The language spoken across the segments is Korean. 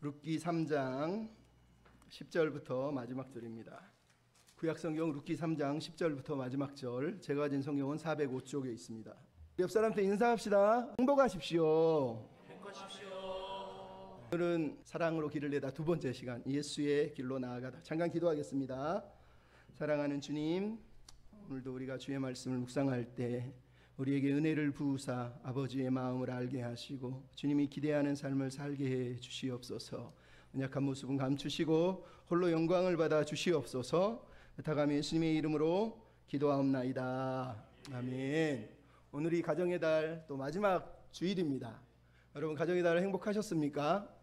룻기 3장 10절부터 마지막 절입니다. 구약성경 룻기 3장 10절부터 마지막 절, 제가 가진 성경은 405쪽에 있습니다. 옆 사람한테 인사합시다. 행복하십시오. 오늘은 사랑으로 길을 내다 두 번째 시간, 예수의 길로 나아가다. 잠깐 기도하겠습니다. 사랑하는 주님, 오늘도 우리가 주의 말씀을 묵상할 때 우리에게 은혜를 부으사 아버지의 마음을 알게 하시고 주님이 기대하는 삶을 살게 해 주시옵소서. 연약한 모습은 감추시고 홀로 영광을 받아 주시옵소서. 부탁하며 예수님의 이름으로 기도하옵나이다. 아멘. 오늘이 가정의 달 또 마지막 주일입니다. 여러분, 가정의 달 행복하셨습니까?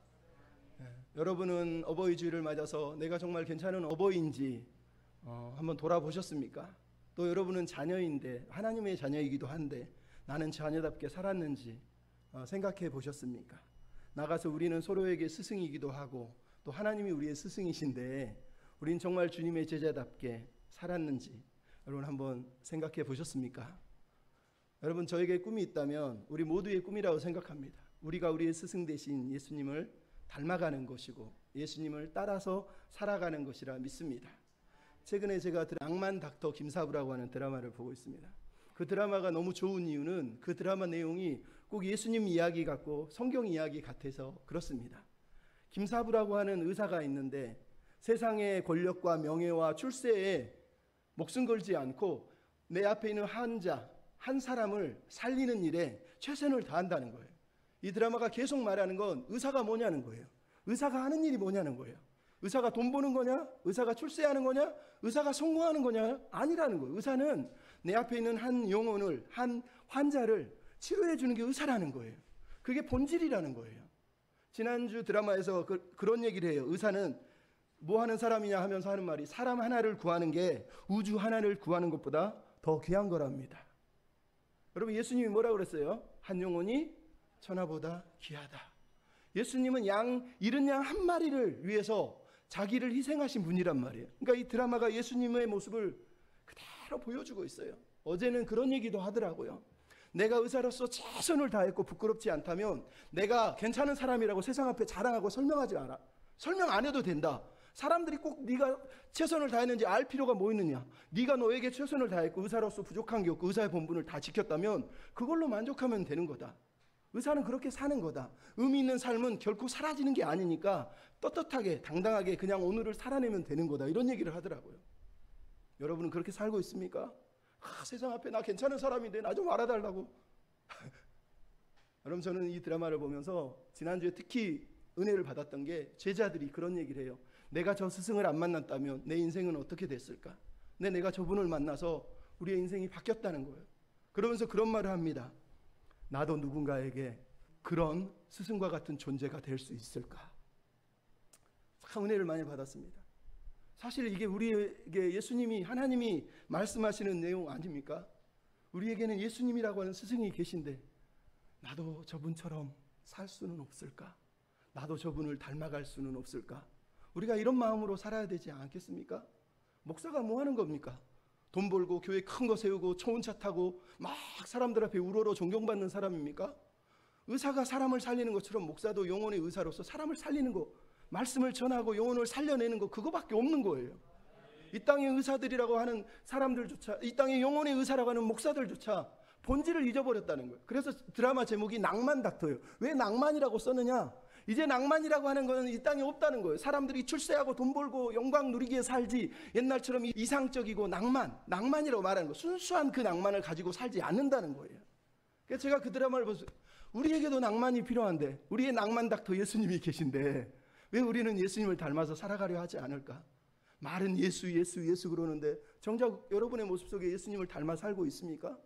여러분은 어버이 주일을 맞아서 내가 정말 괜찮은 어버이인지 한번 돌아보셨습니까? 또 여러분은 자녀인데, 하나님의 자녀이기도 한데 나는 자녀답게 살았는지 생각해 보셨습니까? 나가서 우리는 서로에게 스승이기도 하고 또 하나님이 우리의 스승이신데 우린 정말 주님의 제자답게 살았는지 여러분 한번 생각해 보셨습니까? 여러분, 저에게 꿈이 있다면 우리 모두의 꿈이라고 생각합니다. 우리가 우리의 스승 대신 예수님을 닮아가는 것이고 예수님을 따라서 살아가는 것이라 믿습니다. 최근에 제가 낭만 닥터 김사부라고 하는 드라마를 보고 있습니다. 그 드라마가 너무 좋은 이유는 그 드라마 내용이 꼭 예수님 이야기 같고 성경 이야기 같아서 그렇습니다. 김사부라고 하는 의사가 있는데 세상의 권력과 명예와 출세에 목숨 걸지 않고 내 앞에 있는 환자 한 사람을 살리는 일에 최선을 다한다는 거예요. 이 드라마가 계속 말하는 건 의사가 뭐냐는 거예요. 의사가 하는 일이 뭐냐는 거예요. 의사가 돈 버는 거냐? 의사가 출세하는 거냐? 의사가 성공하는 거냐? 아니라는 거예요. 의사는 내 앞에 있는 한 영혼을, 한 환자를 치료해 주는 게 의사라는 거예요. 그게 본질이라는 거예요. 지난주 드라마에서 그런 얘기를 해요. 의사는 뭐 하는 사람이냐 하면서 하는 말이 사람 하나를 구하는 게 우주 하나를 구하는 것보다 더 귀한 거랍니다. 여러분, 예수님이 뭐라고 그랬어요? 한 영혼이 천하보다 귀하다. 예수님은 잃은 양 한 마리를 위해서 자기를 희생하신 분이란 말이에요. 그러니까 이 드라마가 예수님의 모습을 그대로 보여주고 있어요. 어제는 그런 얘기도 하더라고요. 내가 의사로서 최선을 다했고 부끄럽지 않다면 내가 괜찮은 사람이라고 세상 앞에 자랑하고 설명하지 마라. 설명 안 해도 된다. 사람들이 꼭 네가 최선을 다했는지 알 필요가 뭐 있느냐. 네가 너에게 최선을 다했고 의사로서 부족한 게 없고 의사의 본분을 다 지켰다면 그걸로 만족하면 되는 거다. 의사는 그렇게 사는 거다. 의미 있는 삶은 결코 사라지는 게 아니니까 떳떳하게 당당하게 그냥 오늘을 살아내면 되는 거다. 이런 얘기를 하더라고요. 여러분은 그렇게 살고 있습니까? 세상 앞에 나 괜찮은 사람인데 나 좀 알아달라고. 여러분, 저는 이 드라마를 보면서 지난주에 특히 은혜를 받았던 게 제자들이 그런 얘기를 해요. 내가 저 스승을 안 만났다면 내 인생은 어떻게 됐을까? 내가 저분을 만나서 우리의 인생이 바뀌었다는 거예요. 그러면서 그런 말을 합니다. 나도 누군가에게 그런 스승과 같은 존재가 될 수 있을까? 참 은혜를 많이 받았습니다. 사실 이게 우리에게 예수님이, 하나님이 말씀하시는 내용 아닙니까? 우리에게는 예수님이라고 하는 스승이 계신데 나도 저분처럼 살 수는 없을까? 나도 저분을 닮아갈 수는 없을까? 우리가 이런 마음으로 살아야 되지 않겠습니까? 목사가 뭐 하는 겁니까? 돈 벌고 교회 큰 거 세우고 좋은 차 타고 막 사람들 앞에 우러러 존경받는 사람입니까? 의사가 사람을 살리는 것처럼 목사도 영혼의 의사로서 사람을 살리는 거, 말씀을 전하고 영혼을 살려내는 거, 그거밖에 없는 거예요. 이 땅의 의사들이라고 하는 사람들조차, 이 땅의 영혼의 의사라고 하는 목사들조차 본질을 잊어버렸다는 거예요. 그래서 드라마 제목이 낭만 닥터예요. 왜 낭만이라고 썼느냐? 이제 낭만이라고 하는 것은 이 땅에 없다는 거예요. 사람들이 출세하고 돈 벌고 영광 누리기에 살지 옛날처럼 이상적이고 낭만이라고 말하는 거, 순수한 그 낭만을 가지고 살지 않는다는 거예요. 그래서 제가 그 드라마를 보면서 우리에게도 낭만이 필요한데, 우리의 낭만 닥터 예수님이 계신데 왜 우리는 예수님을 닮아서 살아가려 하지 않을까? 말은 예수 그러는데 정작 여러분의 모습 속에 예수님을 닮아 살고 있습니까?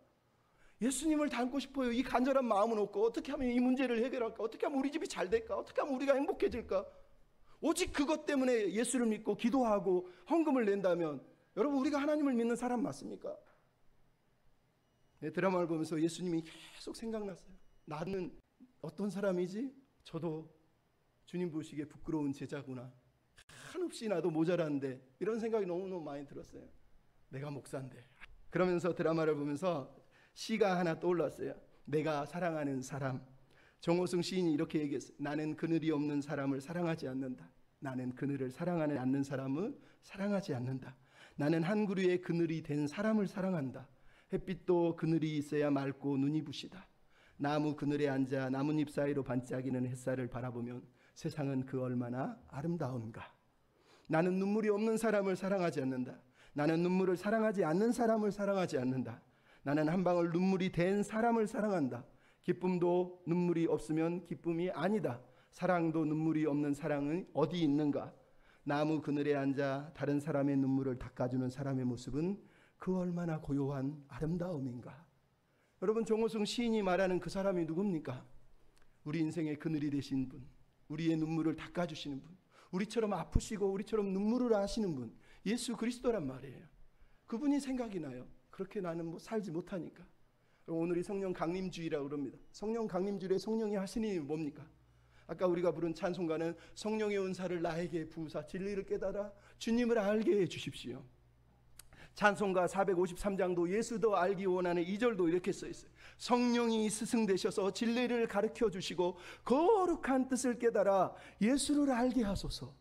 예수님을 닮고 싶어요. 이 간절한 마음은 없고 어떻게 하면 이 문제를 해결할까? 어떻게 하면 우리 집이 잘 될까? 어떻게 하면 우리가 행복해질까? 오직 그것 때문에 예수를 믿고 기도하고 헌금을 낸다면 여러분, 우리가 하나님을 믿는 사람 맞습니까? 네, 드라마를 보면서 예수님이 계속 생각났어요. 나는 어떤 사람이지? 저도 주님 보시기에 부끄러운 제자구나. 한없이 나도 모자란데, 이런 생각이 너무너무 많이 들었어요. 내가 목사인데. 그러면서 드라마를 보면서 시가 하나 떠올랐어요. 내가 사랑하는 사람, 정호승 시인이 이렇게 얘기했어요. 나는 그늘이 없는 사람을 사랑하지 않는다. 나는 그늘을 사랑하지 않는 사람을 사랑하지 않는다. 나는 한 그루의 그늘이 된 사람을 사랑한다. 햇빛도 그늘이 있어야 맑고 눈이 부시다. 나무 그늘에 앉아 나뭇잎 사이로 반짝이는 햇살을 바라보면 세상은 그 얼마나 아름다운가. 나는 눈물이 없는 사람을 사랑하지 않는다. 나는 눈물을 사랑하지 않는 사람을 사랑하지 않는다. 나는 한 방울 눈물이 된 사람을 사랑한다. 기쁨도 눈물이 없으면 기쁨이 아니다. 사랑도 눈물이 없는 사랑은 어디 있는가. 나무 그늘에 앉아 다른 사람의 눈물을 닦아주는 사람의 모습은 그 얼마나 고요한 아름다움인가. 여러분, 정호승 시인이 말하는 그 사람이 누굽니까? 우리 인생의 그늘이 되신 분, 우리의 눈물을 닦아주시는 분, 우리처럼 아프시고 우리처럼 눈물을 하시는 분, 예수 그리스도란 말이에요. 그분이 생각이 나요. 그렇게 나는 뭐 살지 못하니까. 오늘이 성령 강림주의라고 그럽니다. 성령 강림주일에 성령이 하시는 일이 뭡니까? 아까 우리가 부른 찬송가는 성령의 은사를 나에게 부으사 진리를 깨달아 주님을 알게 해 주십시오. 찬송가 453장도 예수도 알기 원하는 2절도 이렇게 써 있어요. 성령이 스승되셔서 진리를 가르쳐 주시고 거룩한 뜻을 깨달아 예수를 알게 하소서.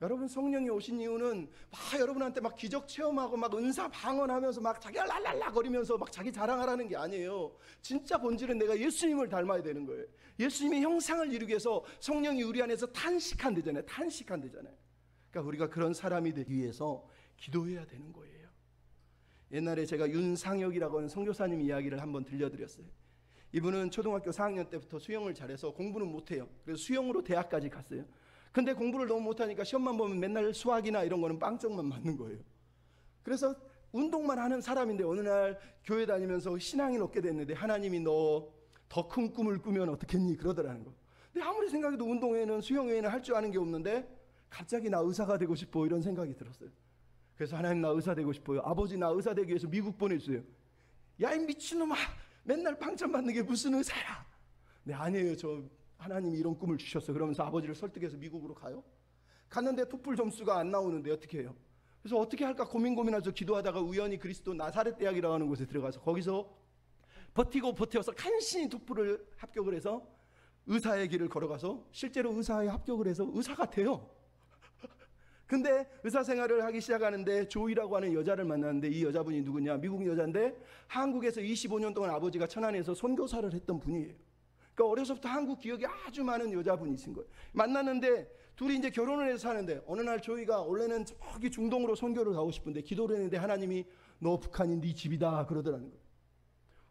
여러분, 성령이 오신 이유는 막 여러분한테 막 기적 체험하고 막 은사 방언하면서 막 자기 랄랄라 거리면서 막 자기 자랑하라는 게 아니에요. 진짜 본질은 내가 예수님을 닮아야 되는 거예요. 예수님의 형상을 이루기 위해서 성령이 우리 안에서 탄식한대잖아요. 그러니까 우리가 그런 사람이 되기 위해서 기도해야 되는 거예요. 옛날에 제가 윤상혁이라고 하는 선교사님 이야기를 한번 들려드렸어요. 이분은 초등학교 4학년 때부터 수영을 잘해서 공부는 못해요. 그래서 수영으로 대학까지 갔어요. 근데 공부를 너무 못하니까 시험만 보면 맨날 수학이나 이런 거는 빵점만 맞는 거예요. 그래서 운동만 하는 사람인데 어느 날 교회 다니면서 신앙이 높게 됐는데 하나님이 너 더 큰 꿈을 꾸면 어떻겠니? 그러더라는 거. 근데 아무리 생각해도 운동 외에는 수영 외에는 할 줄 아는 게 없는데 갑자기 나 의사가 되고 싶어 이런 생각이 들었어요. 그래서 하나님 나 의사 되고 싶어요. 아버지 나 의사 되기 위해서 미국 보내주세요. 야 이 미친놈아, 맨날 빵점 받는 게 무슨 의사야? 네 아니에요. 저 하나님이 이런 꿈을 주셨어요. 그러면서 아버지를 설득해서 미국으로 가요. 갔는데 토플 점수가 안 나오는데 어떻게 해요? 그래서 어떻게 할까 고민하면서 기도하다가 우연히 그리스도 나사렛 대학이라고 하는 곳에 들어가서 거기서 버텨서 간신히 토플을 합격을 해서 의사의 길을 걸어가서 실제로 의사에 합격을 해서 의사가 돼요. 근데 의사 생활을 하기 시작하는데 조이라고 하는 여자를 만났는데 이 여자분이 누구냐? 미국 여자인데 한국에서 25년 동안 아버지가 천안에서 선교사를 했던 분이에요. 그러니까 어려서부터 한국 기억이 아주 많은 여자분이신 거예요. 만났는데 둘이 이제 결혼을 해서 사는데 어느 날 조이가 원래는 저기 중동으로 선교를 가고 싶은데 기도를 했는데 하나님이 너 북한이 네 집이다 그러더라는 거예요.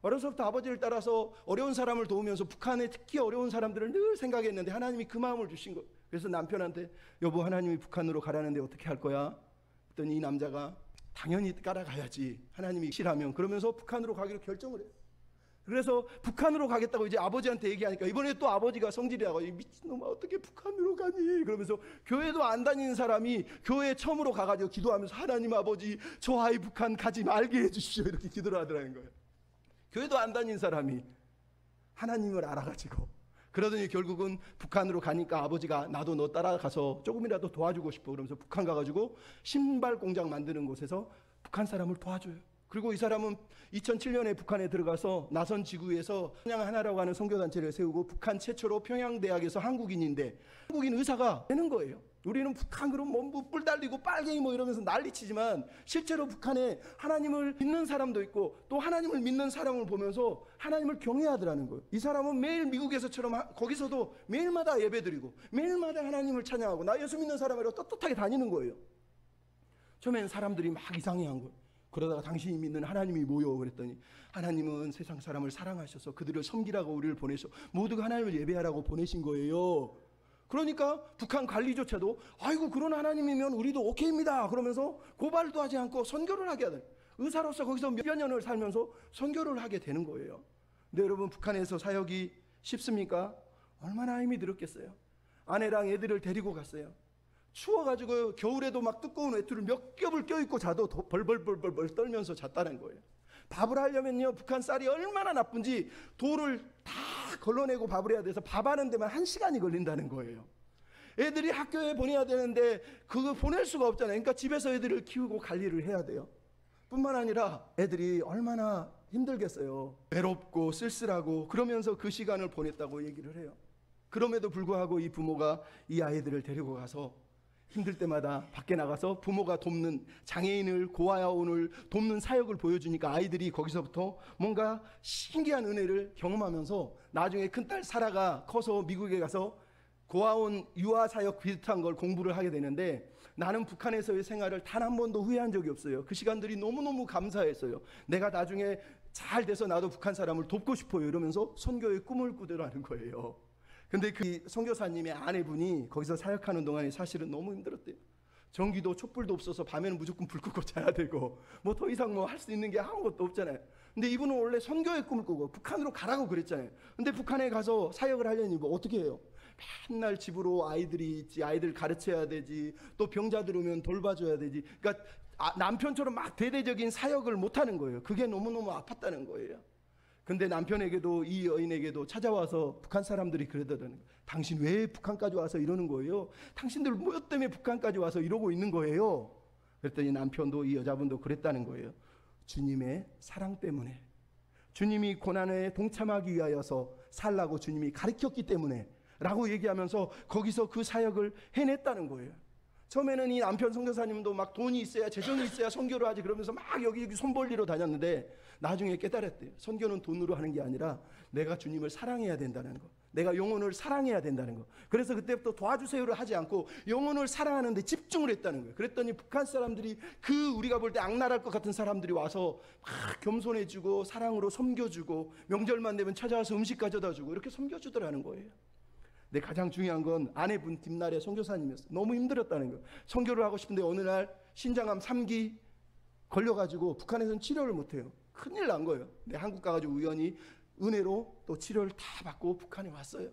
어려서부터 아버지를 따라서 어려운 사람을 도우면서 북한의 특히 어려운 사람들을 늘 생각했는데 하나님이 그 마음을 주신 거예요. 그래서 남편한테 여보 하나님이 북한으로 가라는데 어떻게 할 거야? 그랬더니 이 남자가 당연히 따라가야지 하나님이 싫으면 그러면서 북한으로 가기로 결정을 해요. 그래서 북한으로 가겠다고 이제 아버지한테 얘기하니까 이번에 또 아버지가 성질이라고 이 미친놈아 어떻게 북한으로 가니? 그러면서 교회도 안 다니는 사람이 교회에 처음으로 가가지고 기도하면서 하나님 아버지 저 아이 북한 가지 말게 해주십시오 이렇게 기도를 하더라는 거예요. 교회도 안 다닌 사람이 하나님을 알아가지고 그러더니 결국은 북한으로 가니까 아버지가 나도 너 따라가서 조금이라도 도와주고 싶어 그러면서 북한 가가지고 신발 공장 만드는 곳에서 북한 사람을 도와줘요. 그리고 이 사람은 2007년에 북한에 들어가서 나선 지구에서 평양 하나라고 하는 선교단체를 세우고 북한 최초로 평양대학에서 한국인인데 한국인 의사가 되는 거예요. 우리는 북한 그럼 뭐 뿔 달리고 빨갱이 뭐 이러면서 난리치지만 실제로 북한에 하나님을 믿는 사람도 있고 또 하나님을 믿는 사람을 보면서 하나님을 경외하더라는 거예요. 이 사람은 매일 미국에서처럼 거기서도 매일마다 예배드리고 매일마다 하나님을 찬양하고 나 예수 믿는 사람이라고 떳떳하게 다니는 거예요. 처음엔 사람들이 막 이상해한 거예요. 그러다가 당신이 믿는 하나님이 뭐요? 그랬더니 하나님은 세상 사람을 사랑하셔서 그들을 섬기라고 우리를 보내셔 모두가 하나님을 예배하라고 보내신 거예요. 그러니까 북한 관리조차도 아이고 그런 하나님이면 우리도 오케이입니다 그러면서 고발도 하지 않고 선교를 하게 하더니 의사로서 거기서 몇여 년을 살면서 선교를 하게 되는 거예요. 근데 여러분 북한에서 사역이 쉽습니까? 얼마나 힘이 들었겠어요. 아내랑 애들을 데리고 갔어요. 추워가지고 겨울에도 막 두꺼운 외투를 몇 겹을 껴입고 자도 벌벌 떨면서 잤다는 거예요. 밥을 하려면요 북한 쌀이 얼마나 나쁜지 돌을 다 걸러내고 밥을 해야 돼서 밥하는 데만 1시간이 걸린다는 거예요. 애들이 학교에 보내야 되는데 그거 보낼 수가 없잖아요. 그러니까 집에서 애들을 키우고 관리를 해야 돼요. 뿐만 아니라 애들이 얼마나 힘들겠어요. 외롭고 쓸쓸하고 그러면서 그 시간을 보냈다고 얘기를 해요. 그럼에도 불구하고 이 부모가 이 아이들을 데리고 가서 힘들 때마다 밖에 나가서 부모가 돕는, 장애인을, 고아원을 돕는 사역을 보여주니까 아이들이 거기서부터 뭔가 신기한 은혜를 경험하면서 나중에 큰딸 사라가 커서 미국에 가서 고아원 유아사역 비슷한 걸 공부를 하게 되는데, 나는 북한에서의 생활을 단 한 번도 후회한 적이 없어요. 그 시간들이 너무너무 감사했어요. 내가 나중에 잘 돼서 나도 북한 사람을 돕고 싶어요 이러면서 선교의 꿈을 꾸더라는 거예요. 근데 그 선교사님의 아내분이 거기서 사역하는 동안에 사실은 너무 힘들었대요. 전기도 촛불도 없어서 밤에는 무조건 불 끄고 자야 되고 뭐 더 이상 뭐 할 수 있는 게 아무것도 없잖아요. 근데 이분은 원래 선교의 꿈을 꾸고 북한으로 가라고 그랬잖아요. 근데 북한에 가서 사역을 하려니 뭐 어떻게 해요? 맨날 집으로 아이들이 있지, 아이들 가르쳐야 되지, 또 병자들 오면 돌봐줘야 되지. 그러니까 남편처럼 막 대대적인 사역을 못하는 거예요. 그게 너무너무 아팠다는 거예요. 근데 남편에게도 이 여인에게도 찾아와서 북한 사람들이 그러더라는 거예요. 당신 왜 북한까지 와서 이러는 거예요? 당신들 뭐 때문에 북한까지 와서 이러고 있는 거예요? 그랬더니 남편도 이 여자분도 그랬다는 거예요. 주님의 사랑 때문에, 주님이 고난에 동참하기 위하여서 살라고 주님이 가르쳤기 때문에 라고 얘기하면서 거기서 그 사역을 해냈다는 거예요. 처음에는 이 남편 선교사님도 막 돈이 있어야, 재정이 있어야 선교를 하지 그러면서 막 여기 손 벌리러 다녔는데 나중에 깨달았대요. 선교는 돈으로 하는 게 아니라 내가 주님을 사랑해야 된다는 거, 내가 영혼을 사랑해야 된다는 거. 그래서 그때부터 도와주세요를 하지 않고 영혼을 사랑하는 데 집중을 했다는 거예요. 그랬더니 북한 사람들이, 그 우리가 볼 때 악랄할 것 같은 사람들이 와서 막 겸손해주고 사랑으로 섬겨주고 명절만 되면 찾아와서 음식 가져다 주고 이렇게 섬겨주더라는 거예요. 근데 가장 중요한 건 아내분 뒷날에 선교사님이었어요. 너무 힘들었다는 거예요. 선교를 하고 싶은데 어느 날 신장암 3기 걸려가지고 북한에서는 치료를 못해요. 큰일 난 거예요. 근데 한국 가가지고 우연히 은혜로 또 치료를 다 받고 북한에 왔어요.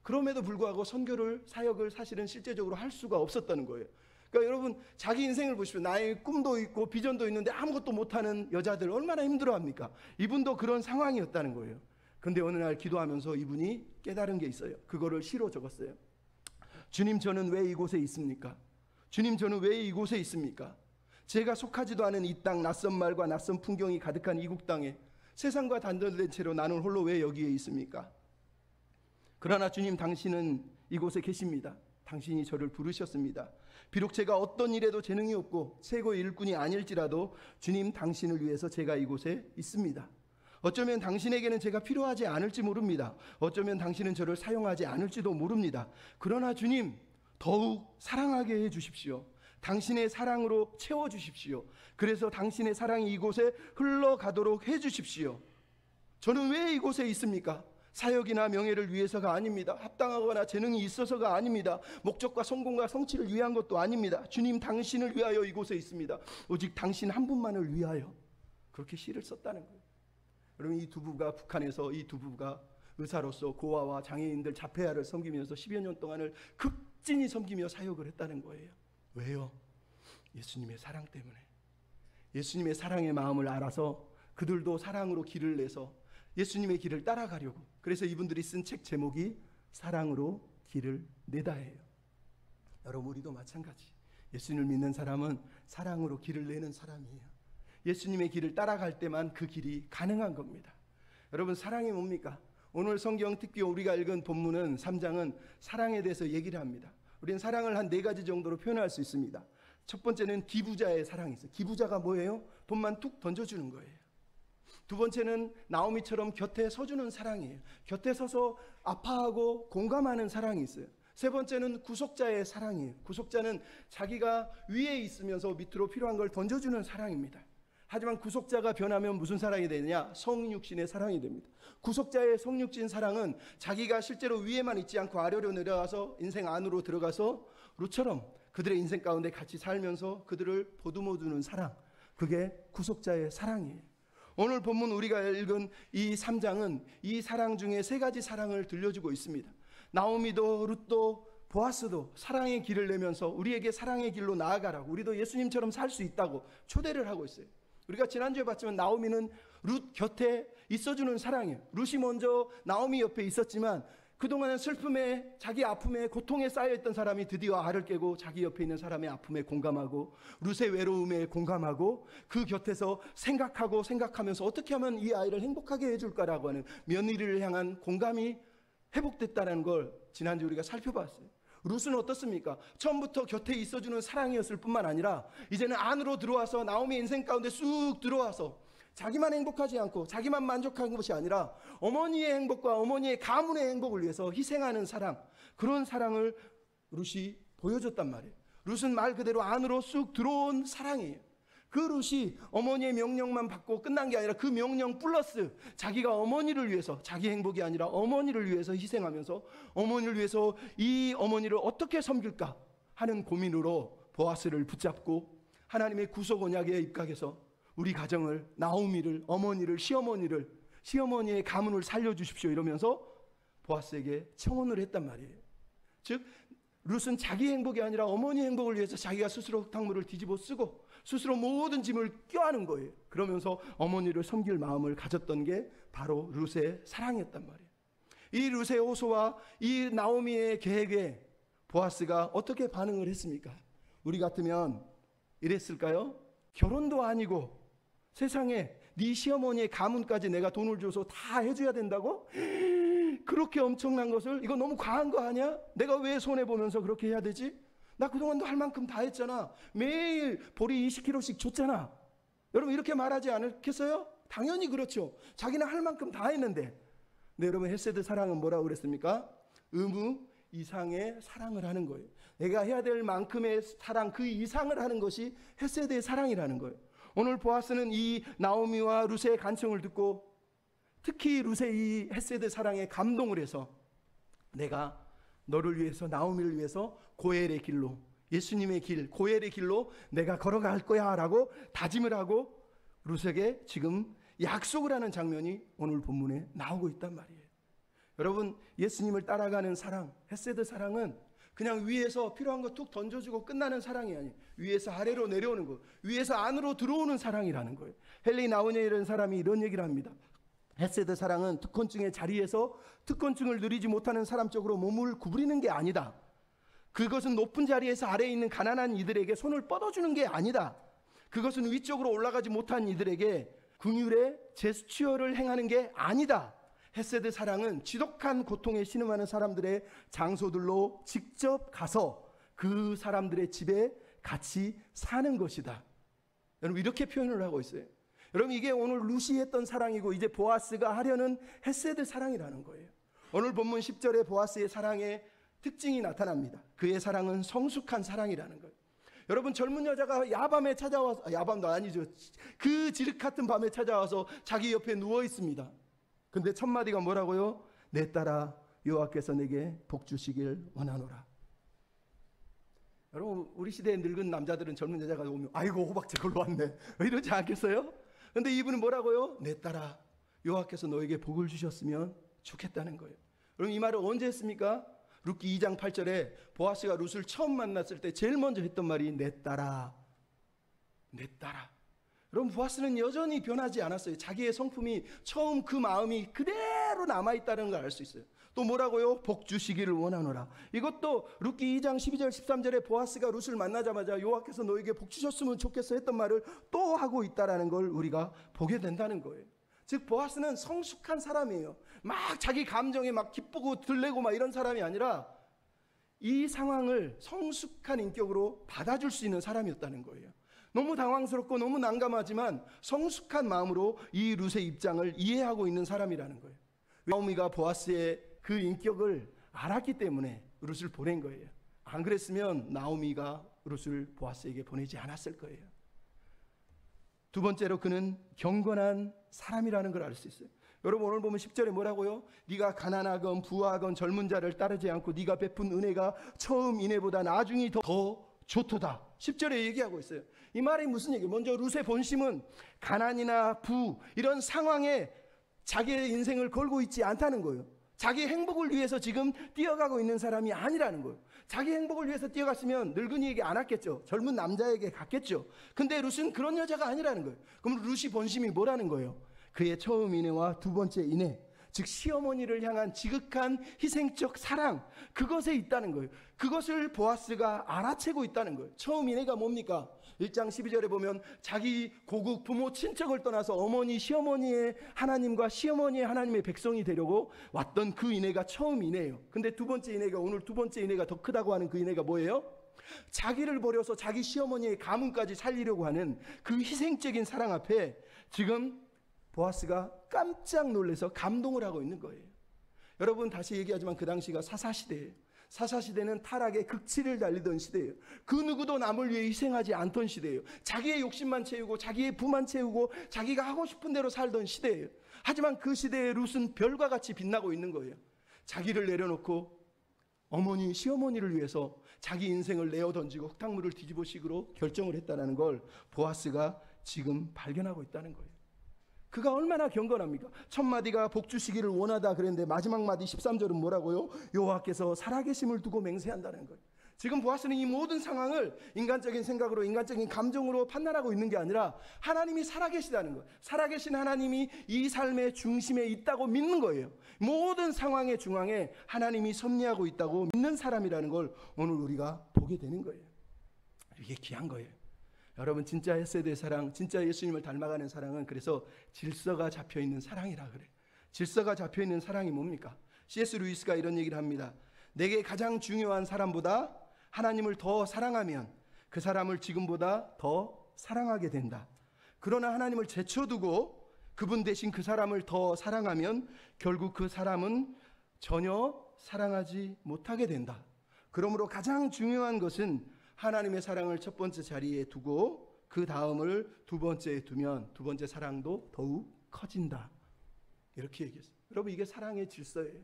그럼에도 불구하고 선교를, 사역을 사실은 실제적으로 할 수가 없었다는 거예요. 그러니까 여러분, 자기 인생을 보십시오. 나의 꿈도 있고 비전도 있는데 아무것도 못하는 여자들 얼마나 힘들어합니까? 이분도 그런 상황이었다는 거예요. 근데 어느 날 기도하면서 이분이 깨달은 게 있어요. 그거를 시로 적었어요. 주님, 저는 왜 이곳에 있습니까? 주님, 저는 왜 이곳에 있습니까? 제가 속하지도 않은 이 땅, 낯선 말과 낯선 풍경이 가득한 이국 땅에 세상과 단절된 채로 나는 홀로 왜 여기에 있습니까? 그러나 주님, 당신은 이곳에 계십니다. 당신이 저를 부르셨습니다. 비록 제가 어떤 일에도 재능이 없고 최고의 일꾼이 아닐지라도 주님, 당신을 위해서 제가 이곳에 있습니다. 어쩌면 당신에게는 제가 필요하지 않을지 모릅니다. 어쩌면 당신은 저를 사용하지 않을지도 모릅니다. 그러나 주님, 더욱 사랑하게 해 주십시오. 당신의 사랑으로 채워 주십시오. 그래서 당신의 사랑이 이곳에 흘러가도록 해 주십시오. 저는 왜 이곳에 있습니까? 사역이나 명예를 위해서가 아닙니다. 합당하거나 재능이 있어서가 아닙니다. 목적과 성공과 성취를 위한 것도 아닙니다. 주님, 당신을 위하여 이곳에 있습니다. 오직 당신 한 분만을 위하여. 그렇게 시를 썼다는 거예요. 여러분, 이 두 부부가 북한에서, 이 두 부부가 의사로서 고아와 장애인들, 자폐아를 섬기면서 10여 년 동안을 극진히 섬기며 사역을 했다는 거예요. 왜요? 예수님의 사랑 때문에. 예수님의 사랑의 마음을 알아서 그들도 사랑으로 길을 내서 예수님의 길을 따라가려고. 그래서 이분들이 쓴 책 제목이 사랑으로 길을 내다예요. 여러분, 우리도 마찬가지. 예수님을 믿는 사람은 사랑으로 길을 내는 사람이에요. 예수님의 길을 따라갈 때만 그 길이 가능한 겁니다. 여러분, 사랑이 뭡니까? 오늘 성경 특히 우리가 읽은 본문은 3장은 사랑에 대해서 얘기를 합니다. 우리는 사랑을 한 4가지 정도로 표현할 수 있습니다. 첫 번째는 기부자의 사랑이 있어요. 기부자가 뭐예요? 돈만 툭 던져주는 거예요. 두 번째는 나오미처럼 곁에 서주는 사랑이에요. 곁에 서서 아파하고 공감하는 사랑이 있어요. 세 번째는 구속자의 사랑이에요. 구속자는 자기가 위에 있으면서 밑으로 필요한 걸 던져주는 사랑입니다. 하지만 구속자가 변하면 무슨 사랑이 되느냐? 성육신의 사랑이 됩니다. 구속자의 성육신 사랑은 자기가 실제로 위에만 있지 않고 아래로 내려와서 인생 안으로 들어가서 루처럼 그들의 인생 가운데 같이 살면서 그들을 보듬어주는 사랑, 그게 구속자의 사랑이에요. 오늘 본문 우리가 읽은 이 3장은 이 사랑 중에 3가지 사랑을 들려주고 있습니다. 나오미도 룻도 보아스도 사랑의 길을 내면서 우리에게 사랑의 길로 나아가라고, 우리도 예수님처럼 살 수 있다고 초대를 하고 있어요. 우리가 지난주에 봤지만 나오미는 룻 곁에 있어주는 사랑이에요. 룻이 먼저 나오미 옆에 있었지만 그동안은 슬픔에, 자기 아픔에, 고통에 쌓여있던 사람이 드디어 알을 깨고 자기 옆에 있는 사람의 아픔에 공감하고 룻의 외로움에 공감하고 그 곁에서 생각하면서 어떻게 하면 이 아이를 행복하게 해줄까라고 하는 며느리를 향한 공감이 회복됐다는 걸 지난주 우리가 살펴봤어요. 룻은 어떻습니까? 처음부터 곁에 있어주는 사랑이었을 뿐만 아니라 이제는 안으로 들어와서 나오미 인생 가운데 쑥 들어와서 자기만 행복하지 않고 자기만 만족한 것이 아니라 어머니의 행복과 어머니의 가문의 행복을 위해서 희생하는 사랑, 그런 사랑을 룻이 보여줬단 말이에요. 룻은 말 그대로 안으로 쑥 들어온 사랑이에요. 그 룻이 어머니의 명령만 받고 끝난 게 아니라 그 명령 플러스 자기가 어머니를 위해서, 자기 행복이 아니라 어머니를 위해서 희생하면서 어머니를 위해서 이 어머니를 어떻게 섬길까 하는 고민으로 보아스를 붙잡고 하나님의 구속 언약에 입각해서 우리 가정을, 나오미를, 어머니를, 시어머니의 가문을 살려주십시오 이러면서 보아스에게 청혼을 했단 말이에요. 즉 룻은 자기 행복이 아니라 어머니 행복을 위해서 자기가 스스로 흙탕물을 뒤집어 쓰고 스스로 모든 짐을 껴안은 거예요. 그러면서 어머니를 섬길 마음을 가졌던 게 바로 룻의 사랑이었단 말이에요. 이 룻의 호소와 이 나오미의 계획에 보아스가 어떻게 반응을 했습니까? 우리 같으면 이랬을까요? 결혼도 아니고 세상에 네 시어머니의 가문까지 내가 돈을 줘서 다 해줘야 된다고? 그렇게 엄청난 것을, 이거 너무 과한 거 아니야? 내가 왜 손해보면서 그렇게 해야 되지? 나 그동안도 할 만큼 다 했잖아. 매일 보리 20kg씩 줬잖아. 여러분 이렇게 말하지 않겠어요? 당연히 그렇죠. 자기는 할 만큼 다 했는데. 근데 여러분 헤세드 사랑은 뭐라고 그랬습니까? 의무 이상의 사랑을 하는 거예요. 내가 해야 될 만큼의 사랑, 그 이상을 하는 것이 헤세드의 사랑이라는 거예요. 오늘 보아스는 이 나오미와 룻의 간청을 듣고 특히 룻의 이 헤세드 사랑에 감동을 해서 내가 너를 위해서, 나오미를 위해서 고엘의 길로, 예수님의 길, 고엘의 길로 내가 걸어갈 거야 라고 다짐을 하고 룻에게 지금 약속을 하는 장면이 오늘 본문에 나오고 있단 말이에요. 여러분 예수님을 따라가는 사랑, 헤세드 사랑은 그냥 위에서 필요한 거 툭 던져주고 끝나는 사랑이 아니에요. 위에서 아래로 내려오는 거, 위에서 안으로 들어오는 사랑이라는 거예요. 헨리 나우니라는 사람이 이런 얘기를 합니다. 헤세드 사랑은 특권층의 자리에서 특권층을 누리지 못하는 사람 쪽으로 몸을 구부리는 게 아니다. 그것은 높은 자리에서 아래에 있는 가난한 이들에게 손을 뻗어주는 게 아니다. 그것은 위쪽으로 올라가지 못한 이들에게 긍휼의 제스처를 행하는 게 아니다. 헤세드 사랑은 지독한 고통에 신음하는 사람들의 장소들로 직접 가서 그 사람들의 집에 같이 사는 것이다. 여러분 이렇게 표현을 하고 있어요. 여러분 이게 오늘 룻이 했던 사랑이고 이제 보아스가 하려는 헤세드 사랑이라는 거예요. 오늘 본문 10절에 보아스의 사랑의 특징이 나타납니다. 그의 사랑은 성숙한 사랑이라는 거예요. 여러분 젊은 여자가 야밤에 찾아와서, 야밤도 아니죠, 그 지륵 같은 밤에 찾아와서 자기 옆에 누워 있습니다. 근데 첫 마디가 뭐라고요? 내 딸아 여호와께서 내게 복 주시길 원하노라. 여러분 우리 시대의 늙은 남자들은 젊은 여자가 오면 아이고 호박제 걸로 왔네 이러지 않겠어요? 근데 이분은 뭐라고요? 내 딸아 여호와께서 너에게 복을 주셨으면 좋겠다는 거예요. 여러분 이 말을 언제 했습니까? 룻기 2장 8절에 보아스가 룻을 처음 만났을 때 제일 먼저 했던 말이 내 딸아, 내 딸아. 여러분 보아스는 여전히 변하지 않았어요. 자기의 성품이 처음 그 마음이 그대로 남아있다는 걸 알 수 있어요. 또 뭐라고요? 복 주시기를 원하노라. 이것도 룻기 2장 12절 13절에 보아스가 룻을 만나자마자 여호와께서 너에게 복 주셨으면 좋겠어 했던 말을 또 하고 있다라는 걸 우리가 보게 된다는 거예요. 즉 보아스는 성숙한 사람이에요. 막 자기 감정에 막 기쁘고 들레고 막 이런 사람이 아니라 이 상황을 성숙한 인격으로 받아줄 수 있는 사람이었다는 거예요. 너무 당황스럽고 너무 난감하지만 성숙한 마음으로 이 룻의 입장을 이해하고 있는 사람이라는 거예요. 나오미가 보아스의 그 인격을 알았기 때문에 룻을 보낸 거예요. 안 그랬으면 나오미가 룻을 보아스에게 보내지 않았을 거예요. 두 번째로 그는 경건한 사람이라는 걸 알 수 있어요. 여러분 오늘 보면 10절에 뭐라고요? 네가 가난하건 부하건 젊은 자를 따르지 않고 네가 베푼 은혜가 처음 인애보다 나중이 더 좋도다. 10절에 얘기하고 있어요. 이 말이 무슨 얘기예요? 먼저 룻의 본심은 가난이나 부 이런 상황에 자기의 인생을 걸고 있지 않다는 거예요. 자기 행복을 위해서 지금 뛰어가고 있는 사람이 아니라는 거예요. 자기 행복을 위해서 뛰어갔으면 늙은이에게 안 왔겠죠. 젊은 남자에게 갔겠죠. 근데 룻은 그런 여자가 아니라는 거예요. 그럼 룻이 본심이 뭐라는 거예요? 그의 처음 인애와 두 번째 인애, 즉 시어머니를 향한 지극한 희생적 사랑, 그것에 있다는 거예요. 그것을 보아스가 알아채고 있다는 거예요. 처음 이내가 뭡니까? 1장 12절에 보면 자기 고국 부모 친척을 떠나서 어머니 시어머니의 하나님과 시어머니의 하나님의 백성이 되려고 왔던 그 이내가 처음 이내예요. 근데 두 번째 이내가, 오늘 두 번째 이내가 더 크다고 하는 그 이내가 뭐예요? 자기를 버려서 자기 시어머니의 가문까지 살리려고 하는 그 희생적인 사랑 앞에 지금 보아스가 깜짝 놀라서 감동을 하고 있는 거예요. 여러분, 다시 얘기하지만 그 당시가 사사시대예요. 사사시대는 타락의 극치를 달리던 시대예요. 그 누구도 남을 위해 희생하지 않던 시대예요. 자기의 욕심만 채우고 자기의 부만 채우고 자기가 하고 싶은 대로 살던 시대예요. 하지만 그 시대의 룻은 별과 같이 빛나고 있는 거예요. 자기를 내려놓고 어머니 시어머니를 위해서 자기 인생을 내어 던지고 흙탕물을 뒤집어식으로 결정을 했다는 걸 보아스가 지금 발견하고 있다는 거예요. 그가 얼마나 경건합니까? 첫 마디가 복 주시기를 원하다 그랬는데 마지막 마디 13절은 뭐라고요? 여호와께서 살아계심을 두고 맹세한다는 거예요. 지금 보아스는 이 모든 상황을 인간적인 생각으로, 인간적인 감정으로 판단하고 있는 게 아니라 하나님이 살아계시다는 거예요. 살아계신 하나님이 이 삶의 중심에 있다고 믿는 거예요. 모든 상황의 중앙에 하나님이 섭리하고 있다고 믿는 사람이라는 걸 오늘 우리가 보게 되는 거예요. 이게 귀한 거예요. 여러분, 진짜 햇세대의 사랑, 진짜 예수님을 닮아가는 사랑은 그래서 질서가 잡혀있는 사랑이라 그래요. 질서가 잡혀있는 사랑이 뭡니까? C.S. 루이스가 이런 얘기를 합니다. 내게 가장 중요한 사람보다 하나님을 더 사랑하면 그 사람을 지금보다 더 사랑하게 된다. 그러나 하나님을 제쳐두고 그분 대신 그 사람을 더 사랑하면 결국 그 사람은 전혀 사랑하지 못하게 된다. 그러므로 가장 중요한 것은 하나님의 사랑을 첫 번째 자리에 두고 그 다음을 두 번째에 두면 두 번째 사랑도 더욱 커진다. 이렇게 얘기했어요. 여러분, 이게 사랑의 질서예요.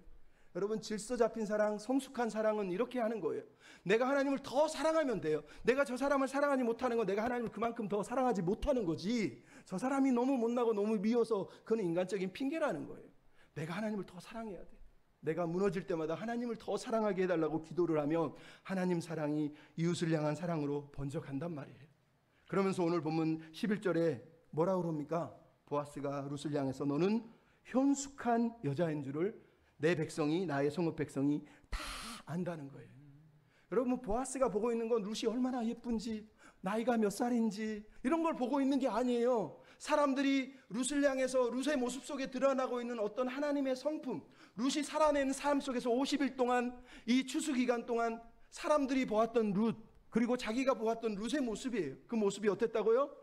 여러분, 질서 잡힌 사랑, 성숙한 사랑은 이렇게 하는 거예요. 내가 하나님을 더 사랑하면 돼요. 내가 저 사람을 사랑하지 못하는 건 내가 하나님을 그만큼 더 사랑하지 못하는 거지, 저 사람이 너무 못나고 너무 미워서 그건 인간적인 핑계라는 거예요. 내가 하나님을 더 사랑해야 돼. 내가 무너질 때마다 하나님을 더 사랑하게 해달라고 기도를 하면 하나님 사랑이 이웃을 향한 사랑으로 번져간단 말이에요. 그러면서 오늘 본문 11절에 뭐라고 그럽니까? 보아스가 룻을 향해서 너는 현숙한 여자인 줄을 내 백성이, 나의 성읍 백성이 다 안다는 거예요. 여러분, 보아스가 보고 있는 건 룻이 얼마나 예쁜지, 나이가 몇 살인지 이런 걸 보고 있는 게 아니에요. 사람들이 룻을 향해서 룻의 모습 속에 드러나고 있는 어떤 하나님의 성품, 룻이 살아낸 삶 속에서 50일 동안, 이 추수기간 동안 사람들이 보았던 룻, 그리고 자기가 보았던 룻의 모습이에요. 그 모습이 어땠다고요?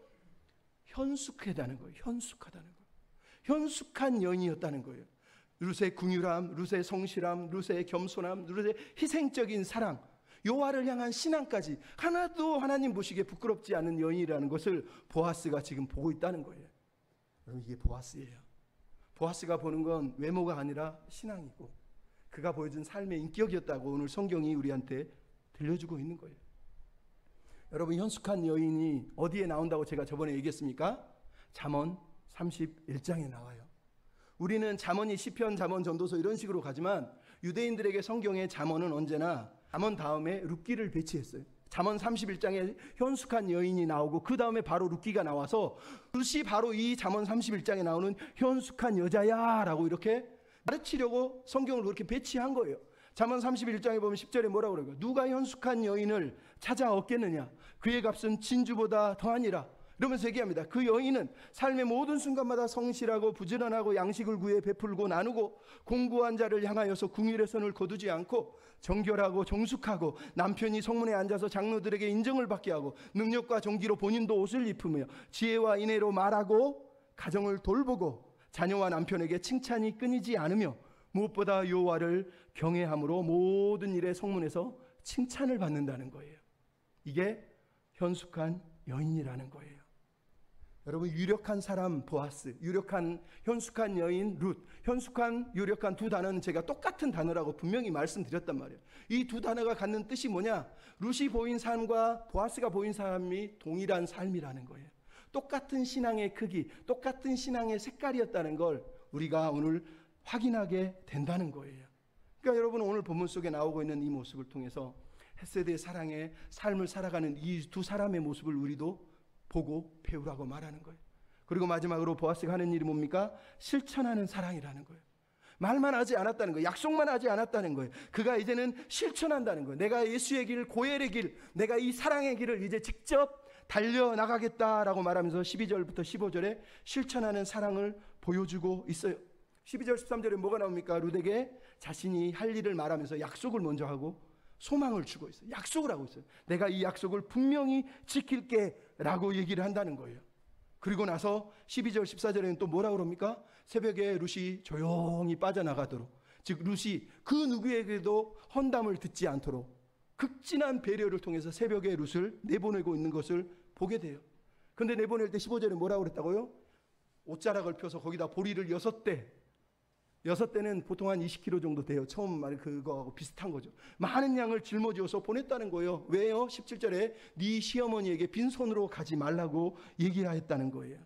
현숙하다는 거예요. 현숙하다는 거예요. 현숙한 여인이었다는 거예요. 룻의 긍휼함, 룻의 성실함, 룻의 겸손함, 룻의 희생적인 사랑, 여호와를 향한 신앙까지 하나도 하나님 보시기에 부끄럽지 않은 여인이라는 것을 보아스가 지금 보고 있다는 거예요. 여러분, 이게 보아스예요. 보아스가 보는 건 외모가 아니라 신앙이고 그가 보여준 삶의 인격이었다고 오늘 성경이 우리한테 들려주고 있는 거예요. 여러분, 현숙한 여인이 어디에 나온다고 제가 저번에 얘기했습니까? 잠언 31장에 나와요. 우리는 잠언이 시편, 잠언, 전도서 이런 식으로 가지만 유대인들에게 성경의 잠언은 언제나 잠언 다음에 룻기를 배치했어요. 잠언 31장에 현숙한 여인이 나오고 그 다음에 바로 룻기가 나와서 룻이 바로 이 잠언 31장에 나오는 현숙한 여자야 라고 이렇게 가르치려고 성경을 그렇게 배치한 거예요. 잠언 31장에 보면 10절에 뭐라고 그래요? 누가 현숙한 여인을 찾아 얻겠느냐? 그의 값은 진주보다 더하니라. 이러면서 얘기합니다. 그 여인은 삶의 모든 순간마다 성실하고 부지런하고 양식을 구해 베풀고 나누고 공고한 자를 향하여서 궁일의 선을 거두지 않고 정결하고 정숙하고 남편이 성문에 앉아서 장로들에게 인정을 받게 하고 능력과 정기로 본인도 옷을 입으며 지혜와 인애로 말하고 가정을 돌보고 자녀와 남편에게 칭찬이 끊이지 않으며 무엇보다 여호와를 경외함으로 모든 일에 성문에서 칭찬을 받는다는 거예요. 이게 현숙한 여인이라는 거예요. 여러분, 유력한 사람 보아스, 유력한 현숙한 여인 룻, 현숙한 유력한 두 단어는 제가 똑같은 단어라고 분명히 말씀드렸단 말이에요. 이 두 단어가 갖는 뜻이 뭐냐? 룻이 보인 삶과 보아스가 보인 삶이 동일한 삶이라는 거예요. 똑같은 신앙의 크기, 똑같은 신앙의 색깔이었다는 걸 우리가 오늘 확인하게 된다는 거예요. 그러니까 여러분, 오늘 본문 속에 나오고 있는 이 모습을 통해서 헷세대의 사랑의 삶을 살아가는 이 두 사람의 모습을 우리도 보고 배우라고 말하는 거예요. 그리고 마지막으로 보아스가 하는 일이 뭡니까? 실천하는 사랑이라는 거예요. 말만 하지 않았다는 거예요. 약속만 하지 않았다는 거예요. 그가 이제는 실천한다는 거예요. 내가 예수의 길, 고엘의 길, 내가 이 사랑의 길을 이제 직접 달려나가겠다라고 말하면서 12절부터 15절에 실천하는 사랑을 보여주고 있어요. 12절 13절에 뭐가 나옵니까? 룻에게 자신이 할 일을 말하면서 약속을 먼저 하고 소망을 주고 있어요. 약속을 하고 있어요. 내가 이 약속을 분명히 지킬게 라고 얘기를 한다는 거예요. 그리고 나서 12절 14절에는 또 뭐라고 그럽니까? 새벽에 룻이 조용히 빠져나가도록, 즉 룻이 그 누구에게도 헌담을 듣지 않도록 극진한 배려를 통해서 새벽에 룻을 내보내고 있는 것을 보게 돼요. 근데 내보낼 때 15절에 뭐라고 그랬다고요? 옷자락을 펴서 거기다 보리를 6대는 보통 한 20kg 정도 돼요. 처음 말 그거하고 비슷한 거죠. 많은 양을 짊어지어서 보냈다는 거예요. 왜요? 17절에 네 시어머니에게 빈손으로 가지 말라고 얘기했다는 거예요.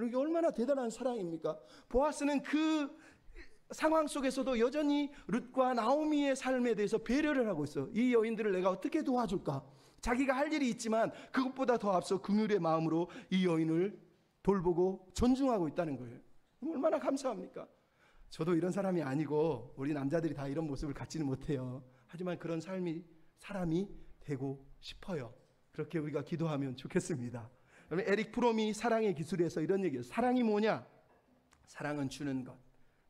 이게 얼마나 대단한 사랑입니까? 보아스는 그 상황 속에서도 여전히 룻과 나오미의 삶에 대해서 배려를 하고 있어. 이 여인들을 내가 어떻게 도와줄까? 자기가 할 일이 있지만 그것보다 더 앞서 긍휼의 마음으로 이 여인을 돌보고 존중하고 있다는 거예요. 얼마나 감사합니까? 저도 이런 사람이 아니고 우리 남자들이 다 이런 모습을 갖지는 못해요. 하지만 그런 사람이 되고 싶어요. 그렇게 우리가 기도하면 좋겠습니다. 에릭 프롬이 사랑의 기술에서 이런 얘기예요. 사랑이 뭐냐? 사랑은 주는 것,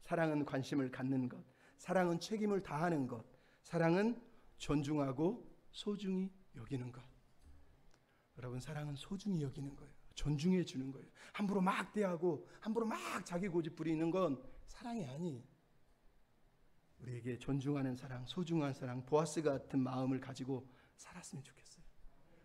사랑은 관심을 갖는 것, 사랑은 책임을 다하는 것, 사랑은 존중하고 소중히 여기는 것. 여러분, 사랑은 소중히 여기는 거예요. 존중해 주는 거예요. 함부로 막 대하고 함부로 막 자기 고집 부리는 건 사랑이 아니에요. 우리에게 존중하는 사랑, 소중한 사랑, 보아스 같은 마음을 가지고 살았으면 좋겠어요.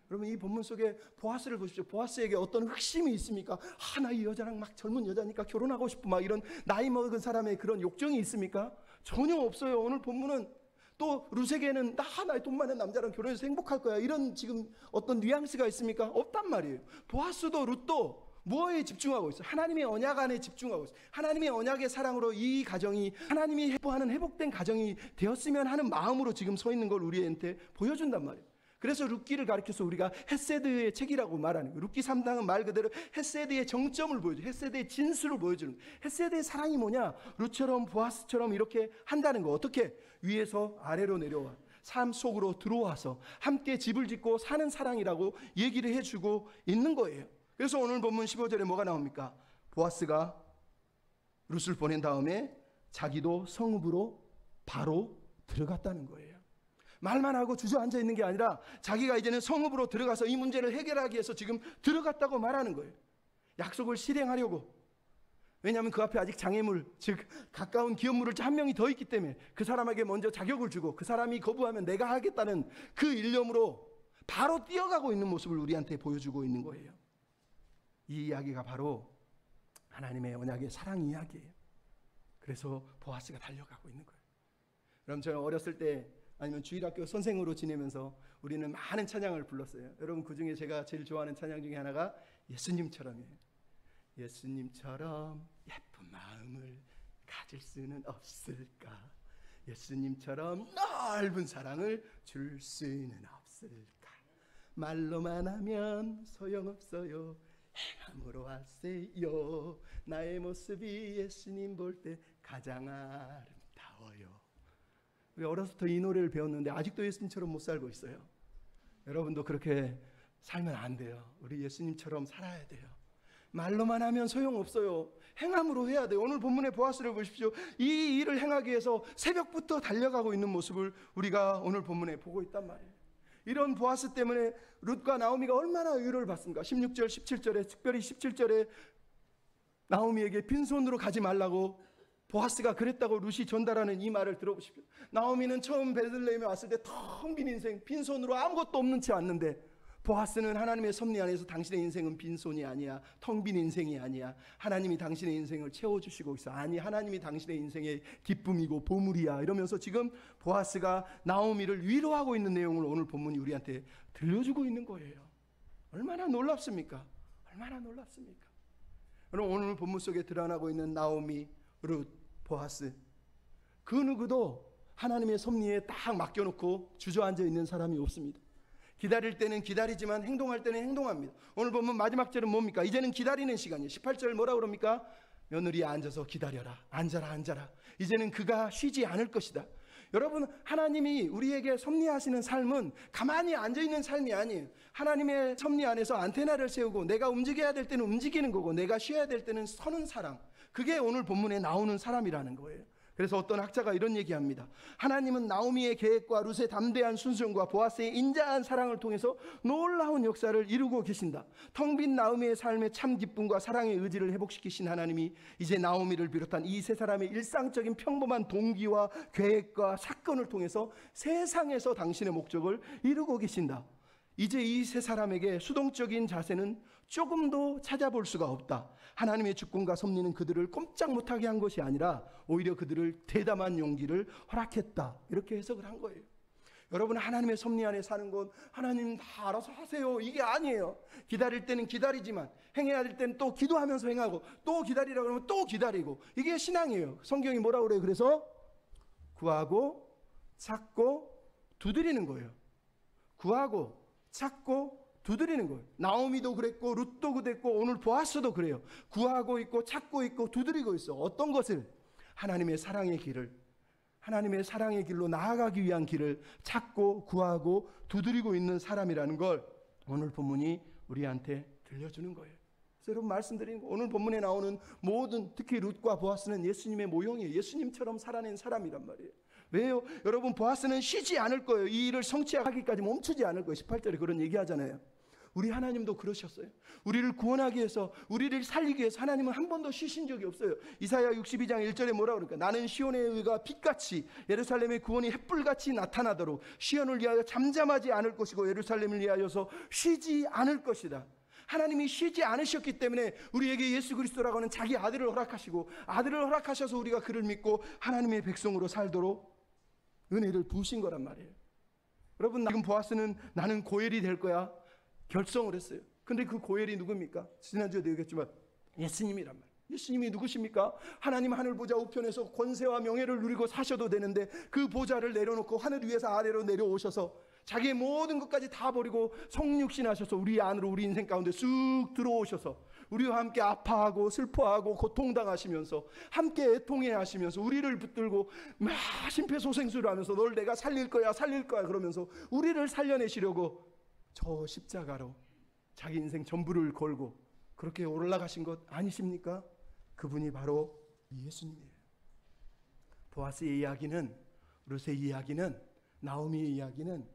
여러분, 이 본문 속에 보아스를 보십시오. 보아스에게 어떤 흑심이 있습니까? 나 이 여자랑 막 젊은 여자니까 결혼하고 싶고 막 이런 나이 먹은 사람의 그런 욕정이 있습니까? 전혀 없어요. 오늘 본문은 또 룻에게는 나의 돈 많은 남자랑 결혼해서 행복할 거야, 이런 지금 어떤 뉘앙스가 있습니까? 없단 말이에요. 보아스도 룻도 뭐에 집중하고 있어요? 하나님의 언약 안에 집중하고 있어요. 하나님의 언약의 사랑으로 이 가정이 하나님이 해보하는 회복된 가정이 되었으면 하는 마음으로 지금 서 있는 걸 우리한테 보여준단 말이에요. 그래서 룻기를 가리켜서 우리가 헤세드의 책이라고 말하는 거예요. 룻기 3장은 말 그대로 헤세드의 정점을 보여줘요. 헤세드의 진수를 보여주는 거예요. 헤세드의 사랑이 뭐냐? 룻처럼 보아스처럼 이렇게 한다는 거. 어떻게? 위에서 아래로 내려와 삶 속으로 들어와서 함께 집을 짓고 사는 사랑이라고 얘기를 해주고 있는 거예요. 그래서 오늘 본문 15절에 뭐가 나옵니까? 보아스가 룻을 보낸 다음에 자기도 성읍으로 바로 들어갔다는 거예요. 말만 하고 주저앉아 있는 게 아니라 자기가 이제는 성읍으로 들어가서 이 문제를 해결하기 위해서 지금 들어갔다고 말하는 거예요. 약속을 실행하려고. 왜냐하면 그 앞에 아직 장애물, 즉 가까운 기업물을 한 명이 더 있기 때문에 그 사람에게 먼저 자격을 주고 그 사람이 거부하면 내가 하겠다는 그 일념으로 바로 뛰어가고 있는 모습을 우리한테 보여주고 있는 거예요. 이 이야기가 바로 하나님의 언약의 사랑 이야기예요. 그래서 보아스가 달려가고 있는 거예요. 그럼 저는 어렸을 때 아니면 주일학교 선생으로 지내면서 우리는 많은 찬양을 불렀어요. 여러분, 그 중에 제가 제일 좋아하는 찬양 중에 하나가 예수님처럼이에요. 예수님처럼 예쁜 마음을 가질 수는 없을까? 예수님처럼 넓은 사랑을 줄 수는 없을까? 말로만 하면 소용없어요. 행함으로 하세요. 나의 모습이 예수님 볼 때 가장 아름다워요. 우리 어려서부터 이 노래를 배웠는데 아직도 예수님처럼 못 살고 있어요. 여러분도 그렇게 살면 안 돼요. 우리 예수님처럼 살아야 돼요. 말로만 하면 소용없어요. 행함으로 해야 돼요. 오늘 본문의 보아스를 보십시오. 이 일을 행하기 위해서 새벽부터 달려가고 있는 모습을 우리가 오늘 본문에 보고 있단 말이에요. 이런 보아스 때문에 룻과 나오미가 얼마나 위로를 받습니까? 16절 17절에 특별히 17절에 나오미에게 빈손으로 가지 말라고 보아스가 그랬다고 룻이 전달하는 이 말을 들어보십시오. 나오미는 처음 베들레헴에 왔을 때 텅 빈 인생, 빈손으로 아무것도 없는 채 왔는데 보아스는 하나님의 섭리 안에서 당신의 인생은 빈손이 아니야, 텅 빈 인생이 아니야, 하나님이 당신의 인생을 채워주시고 있어, 아니 하나님이 당신의 인생의 기쁨이고 보물이야, 이러면서 지금 보아스가 나오미를 위로하고 있는 내용을 오늘 본문이 우리한테 들려주고 있는 거예요. 얼마나 놀랍습니까? 얼마나 놀랍습니까? 여러분, 오늘 본문 속에 드러나고 있는 나오미, 룻, 보아스, 그 누구도 하나님의 섭리에 딱 맡겨놓고 주저앉아 있는 사람이 없습니다. 기다릴 때는 기다리지만 행동할 때는 행동합니다. 오늘 보면 마지막 절은 뭡니까? 이제는 기다리는 시간이에요. 18절 뭐라고 그럽니까? 며느리에 앉아서 기다려라. 앉아라, 앉아라. 이제는 그가 쉬지 않을 것이다. 여러분, 하나님이 우리에게 섭리하시는 삶은 가만히 앉아있는 삶이 아니에요. 하나님의 섭리 안에서 안테나를 세우고 내가 움직여야 될 때는 움직이는 거고 내가 쉬어야 될 때는 서는 사람, 그게 오늘 본문에 나오는 사람이라는 거예요. 그래서 어떤 학자가 이런 얘기합니다. 하나님은 나오미의 계획과 룻의 담대한 순종과 보아스의 인자한 사랑을 통해서 놀라운 역사를 이루고 계신다. 텅 빈 나오미의 삶에 참 기쁨과 사랑의 의지를 회복시키신 하나님이 이제 나오미를 비롯한 이 세 사람의 일상적인 평범한 동기와 계획과 사건을 통해서 세상에서 당신의 목적을 이루고 계신다. 이제 이 세 사람에게 수동적인 자세는 조금도 찾아볼 수가 없다. 하나님의 주권과 섭리는 그들을 꼼짝 못하게 한 것이 아니라 오히려 그들을 대담한 용기를 허락했다. 이렇게 해석을 한 거예요. 여러분, 하나님의 섭리 안에 사는 건 하나님 다 알아서 하세요, 이게 아니에요. 기다릴 때는 기다리지만 행해야 될 때는 또 기도하면서 행하고, 또 기다리라 그러면 또 기다리고, 이게 신앙이에요. 성경이 뭐라고 그래요? 그래서 구하고 찾고 두드리는 거예요. 구하고 찾고 두드리는 거예요. 나오미도 그랬고 룻도 그랬고 오늘 보아스도 그래요. 구하고 있고 찾고 있고 두드리고 있어. 어떤 것을? 하나님의 사랑의 길을, 하나님의 사랑의 길로 나아가기 위한 길을 찾고 구하고 두드리고 있는 사람이라는 걸 오늘 본문이 우리한테 들려주는 거예요. 그래서 여러분, 말씀드리는 거, 오늘 본문에 나오는 모든, 특히 룻과 보아스는 예수님의 모형이에요. 예수님처럼 살아낸 사람이란 말이에요. 왜요? 여러분, 보아스는 쉬지 않을 거예요. 이 일을 성취하기까지 멈추지 않을 거예요. 18절에 그런 얘기하잖아요. 우리 하나님도 그러셨어요. 우리를 구원하기 위해서, 우리를 살리기 위해서 하나님은 한 번도 쉬신 적이 없어요. 이사야 62장 1절에 뭐라고 그럴까? 나는 시온의 의가 빛같이 예루살렘의 구원이 햇불같이 나타나도록 시온을 위하여 잠잠하지 않을 것이고 예루살렘을 위하여서 쉬지 않을 것이다. 하나님이 쉬지 않으셨기 때문에 우리에게 예수 그리스도라고 하는 자기 아들을 허락하시고, 아들을 허락하셔서 우리가 그를 믿고 하나님의 백성으로 살도록 은혜를 부으신 거란 말이에요. 여러분, 지금 보아스는 나는 고엘이 될 거야 결성을 했어요. 근데 그 고엘이 누굽니까? 지난주에도 얘기했지만 예수님이란 말이에요. 예수님이 누구십니까? 하나님 하늘 보좌 우편에서 권세와 명예를 누리고 사셔도 되는데 그 보좌를 내려놓고 하늘 위에서 아래로 내려오셔서 자기의 모든 것까지 다 버리고 성육신 하셔서 우리 안으로, 우리 인생 가운데 쑥 들어오셔서 우리와 함께 아파하고 슬퍼하고 고통당하시면서 함께 애통해 하시면서 우리를 붙들고 막 심폐소생술을 하면서 널 내가 살릴 거야 그러면서 우리를 살려내시려고 저 십자가로 자기 인생 전부를 걸고 그렇게 올라가신 것 아니십니까? 그분이 바로 예수님이에요. 보아스의 이야기는, 룻의 이야기는, 나오미의 이야기는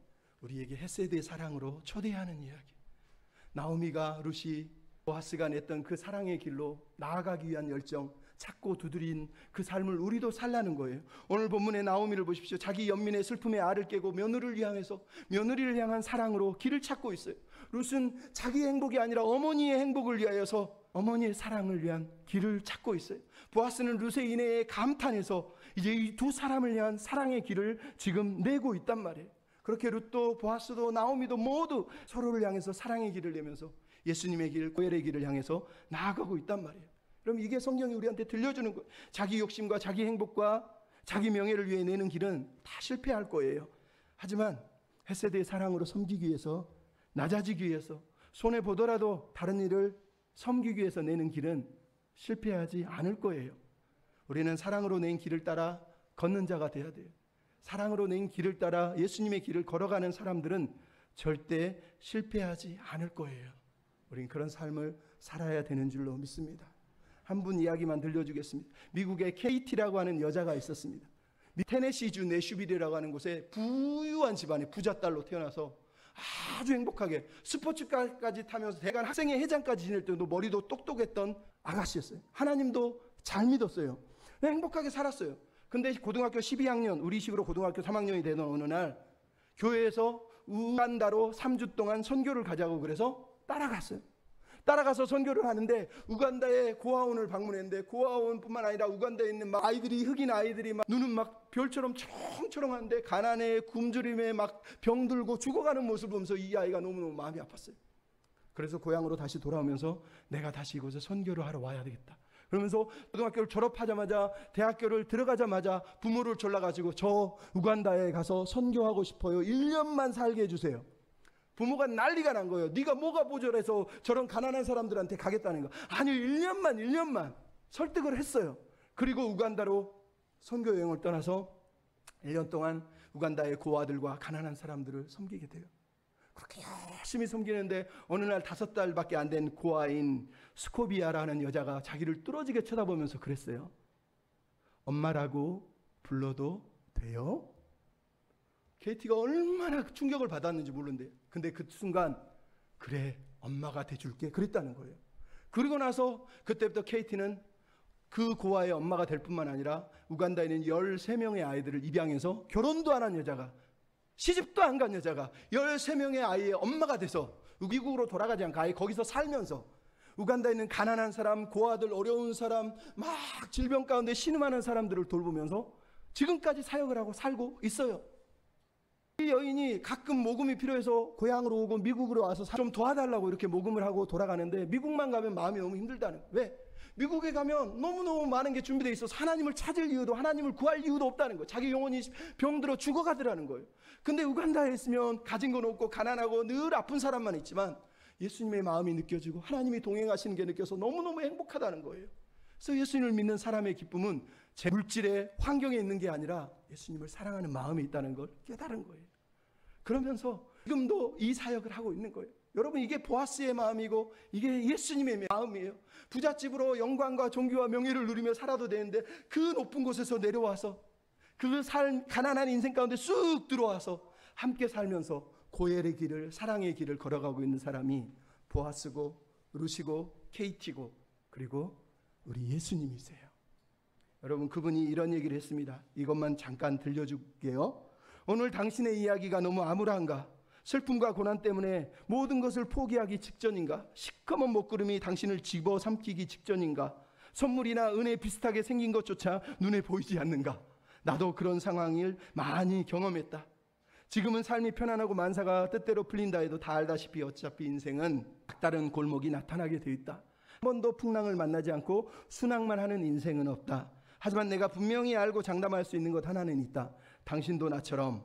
우리에게 헤세드의 사랑으로 초대하는 이야기. 나오미가 룻이 보아스가 냈던 그 사랑의 길로 나아가기 위한 열정, 찾고 두드린 그 삶을 우리도 살라는 거예요. 오늘 본문의 나오미를 보십시오. 자기 연민의 슬픔의 알을 깨고 며느리를 향한 사랑으로 길을 찾고 있어요. 룻은 자기의 행복이 아니라 어머니의 행복을 위하여서 어머니의 사랑을 위한 길을 찾고 있어요. 보아스는 룻의 인애에 감탄해서 이제 이 두 사람을 위한 사랑의 길을 지금 내고 있단 말이에요. 그렇게 룻도 보아스도 나오미도 모두 서로를 향해서 사랑의 길을 내면서 예수님의 길, 고엘의 길을 향해서 나아가고 있단 말이에요. 그럼 이게 성경이 우리한테 들려주는 거예요. 자기 욕심과 자기 행복과 자기 명예를 위해 내는 길은 다 실패할 거예요. 하지만 헤세드의 사랑으로 섬기기 위해서, 낮아지기 위해서, 손해보더라도 다른 일을 섬기기 위해서 내는 길은 실패하지 않을 거예요. 우리는 사랑으로 낸 길을 따라 걷는 자가 돼야 돼요. 사랑으로 낸 길을 따라 예수님의 길을 걸어가는 사람들은 절대 실패하지 않을 거예요. 우린 그런 삶을 살아야 되는 줄로 믿습니다. 한 분 이야기만 들려주겠습니다. 미국에 KT라고 하는 여자가 있었습니다. 테네시주 내슈빌이라고 하는 곳에 부유한 집안에 부잣딸로 태어나서 아주 행복하게 스포츠카까지 타면서 대관 학생회 회장까지 지낼 때도 머리도 똑똑했던 아가씨였어요. 하나님도 잘 믿었어요. 행복하게 살았어요. 근데 고등학교 12학년, 우리식으로 고등학교 3학년이 되던 어느 날 교회에서 우간다로 3주 동안 선교를 가자고 그래서 따라갔어요. 따라가서 선교를 하는데 우간다의 고아원을 방문했는데 고아원뿐만 아니라 우간다에 있는 막 아이들이, 흑인 아이들이 막 눈은 막 별처럼 초롱초롱한데 가난에 굶주림에 막 병들고 죽어가는 모습을 보면서 이 아이가 너무너무 마음이 아팠어요. 그래서 고향으로 다시 돌아오면서 내가 다시 이곳에 선교를 하러 와야 되겠다. 그러면서 고등학교를 졸업하자마자 대학교를 들어가자마자 부모를 졸라가지고 저 우간다에 가서 선교하고 싶어요. 1년만 살게 해주세요. 부모가 난리가 난 거예요. 네가 뭐가 모자라서 저런 가난한 사람들한테 가겠다는 거. 아니요, 1년만. 설득을 했어요. 그리고 우간다로 선교 여행을 떠나서 1년 동안 우간다의 고아들과 가난한 사람들을 섬기게 돼요. 그렇게 열심히 섬기는데 어느 날 5달밖에 안 된 고아인 스코비아라는 여자가 자기를 뚫어지게 쳐다보면서 그랬어요. 엄마라고 불러도 돼요? 케이티가 얼마나 충격을 받았는지 모르는데, 근데 그 순간 그래, 엄마가 돼줄게 그랬다는 거예요. 그리고 나서 그때부터 케이티는 그 고아의 엄마가 될 뿐만 아니라 우간다에 있는 13명의 아이들을 입양해서 결혼도 안 한 여자가, 시집도 안 간 여자가 13명의 아이의 엄마가 돼서 미국으로 돌아가지 않고 아예 거기서 살면서 우간다에 있는 가난한 사람, 고아들, 어려운 사람, 막 질병 가운데 신음하는 사람들을 돌보면서 지금까지 사역을 하고 살고 있어요. 이 여인이 가끔 모금이 필요해서 고향으로 오고 미국으로 와서 좀 도와달라고 이렇게 모금을 하고 돌아가는데, 미국만 가면 마음이 너무 힘들다는 거예요. 왜? 미국에 가면 너무너무 많은 게 준비되어 있어서 하나님을 찾을 이유도, 하나님을 구할 이유도 없다는 거예요. 자기 영혼이 병들어 죽어가더라는 거예요. 근데 우간다에 있으면 가진 건 없고 가난하고 늘 아픈 사람만 있지만 예수님의 마음이 느껴지고 하나님이 동행하시는 게 느껴서 너무너무 행복하다는 거예요. 그래서 예수님을 믿는 사람의 기쁨은 제 물질의 환경에 있는 게 아니라 예수님을 사랑하는 마음이 있다는 걸 깨달은 거예요. 그러면서 지금도 이 사역을 하고 있는 거예요. 여러분, 이게 보아스의 마음이고 이게 예수님의 마음이에요. 부잣집으로 영광과 존귀와 명예를 누리며 살아도 되는데 그 높은 곳에서 내려와서 그 가난한 인생 가운데 쑥 들어와서 함께 살면서 고엘의 길을, 사랑의 길을 걸어가고 있는 사람이 보아스고 루시고 케이티고 그리고 우리 예수님이세요. 여러분, 그분이 이런 얘기를 했습니다. 이것만 잠깐 들려줄게요. 오늘 당신의 이야기가 너무 암울한가? 슬픔과 고난 때문에 모든 것을 포기하기 직전인가? 시커먼 먹구름이 당신을 집어삼키기 직전인가? 선물이나 은혜 비슷하게 생긴 것조차 눈에 보이지 않는가? 나도 그런 상황을 많이 경험했다. 지금은 삶이 편안하고 만사가 뜻대로 풀린다 해도 다 알다시피 어차피 인생은 다른 골목이 나타나게 되어 있다. 한 번도 풍랑을 만나지 않고 순항만 하는 인생은 없다. 하지만 내가 분명히 알고 장담할 수 있는 것 하나는 있다. 당신도 나처럼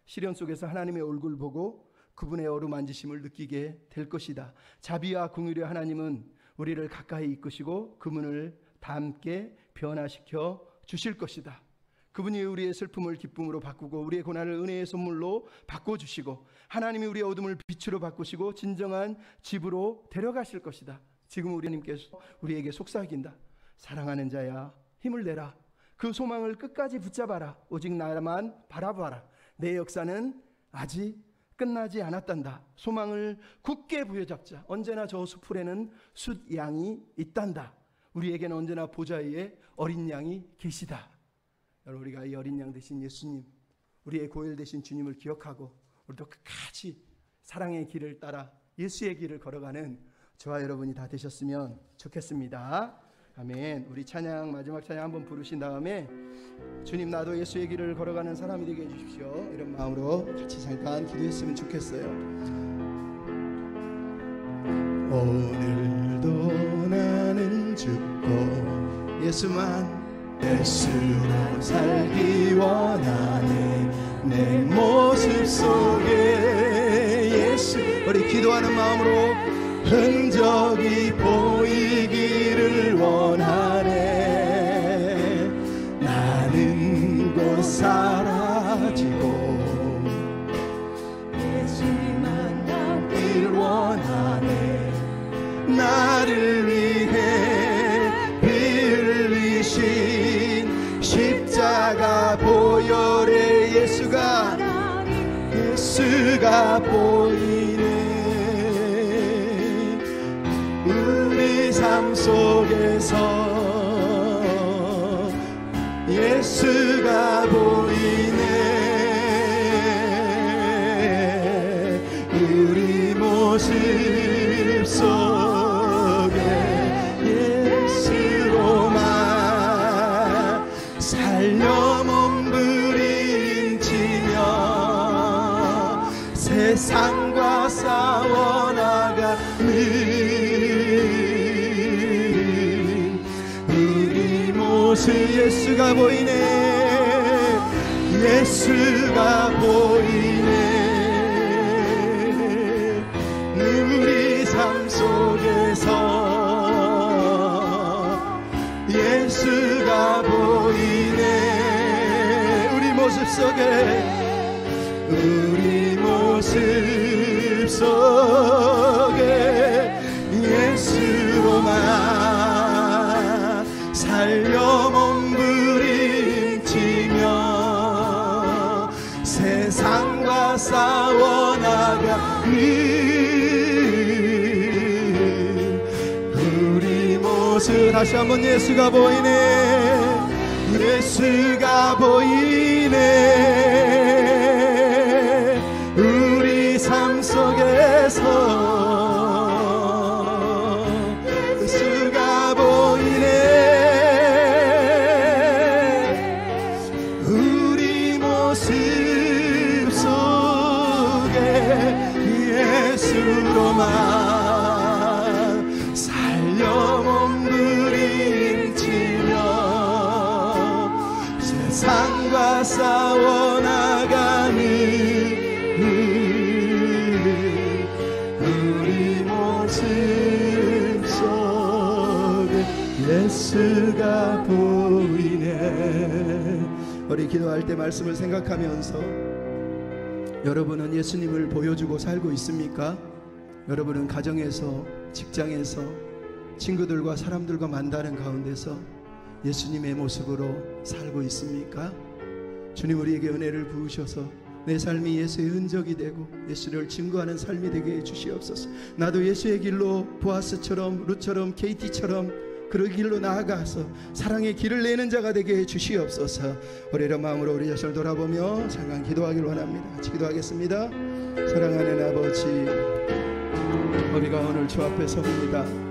시련 속에서 하나님의 얼굴 보고 그분의 어루만지심을 느끼게 될 것이다. 자비와 긍휼의 하나님은 우리를 가까이 이끄시고 그분을 다 함께 변화시켜 주실 것이다. 그분이 우리의 슬픔을 기쁨으로 바꾸고 우리의 고난을 은혜의 선물로 바꿔주시고 하나님이 우리의 어둠을 빛으로 바꾸시고 진정한 집으로 데려가실 것이다. 지금 우리님께서 우리에게 속삭인다. 사랑하는 자야, 힘을 내라. 그 소망을 끝까지 붙잡아라. 오직 나만 바라봐라. 내 역사는 아직 끝나지 않았단다. 소망을 굳게 부여잡자. 언제나 저 수풀에는 숫양이 있단다. 우리에게는 언제나 보좌 위에 어린 양이 계시다. 여러분, 우리가 이 어린 양 되신 예수님, 우리의 고엘 되신 주님을 기억하고 우리도 끝까지 사랑의 길을 따라 예수의 길을 걸어가는 저와 여러분이 다 되셨으면 좋겠습니다. 아멘. 우리 찬양, 마지막 찬양 한번 부르신 다음에 주님, 나도 예수의 길을 걸어가는 사람이 되게 해주십시오. 이런 마음으로 같이 잠깐 기도했으면 좋겠어요. 오늘도 나는 죽고 예수로 살기 원하네. 내 모습 속에 예수, 우리 기도하는 마음으로 흔적이 보이기를 원하네. 나는 곧 사라지고 예수만 남길 원하네. 나를 위해 피 흘리신 십자가 보혈의 예수가 보이네. 우리 삶 속에서 예수가 보이네. 우리 모습 속에 예수로만 살려 몸부림치며 세상과 싸워나가는 우리 모습 예수가 보이네. 예수가 보이네. 우리 삶 속에서 속에 우리 모습 속에 예수로만 살려 몸부림치며 세상과 싸워나가니 우리 모습 다시 한번 예수가 보이네 예수가 보이네 우리 삶 속에서 예수가 보이네 우리 모습 속에 예수로만 살려 몸부림치며 세상과 싸워나가는 우리 모습 속에 예수가 보이네. 우리 기도할 때 말씀을 생각하면서 여러분은 예수님을 보여주고 살고 있습니까? 여러분은 가정에서, 직장에서, 친구들과 사람들과 만나는 가운데서 예수님의 모습으로 살고 있습니까? 주님 우리에게 은혜를 부으셔서 내 삶이 예수의 흔적이 되고 예수를 증거하는 삶이 되게 해주시옵소서. 나도 예수의 길로 보아스처럼 룻처럼 KT처럼 그 길로 나아가서 사랑의 길을 내는 자가 되게 해주시옵소서. 우리의 마음으로 우리 자신을 돌아보며 잠깐 기도하기를 원합니다. 같이 기도하겠습니다. 사랑하는 아버지, 우리가 오늘 주 앞에 섭니다.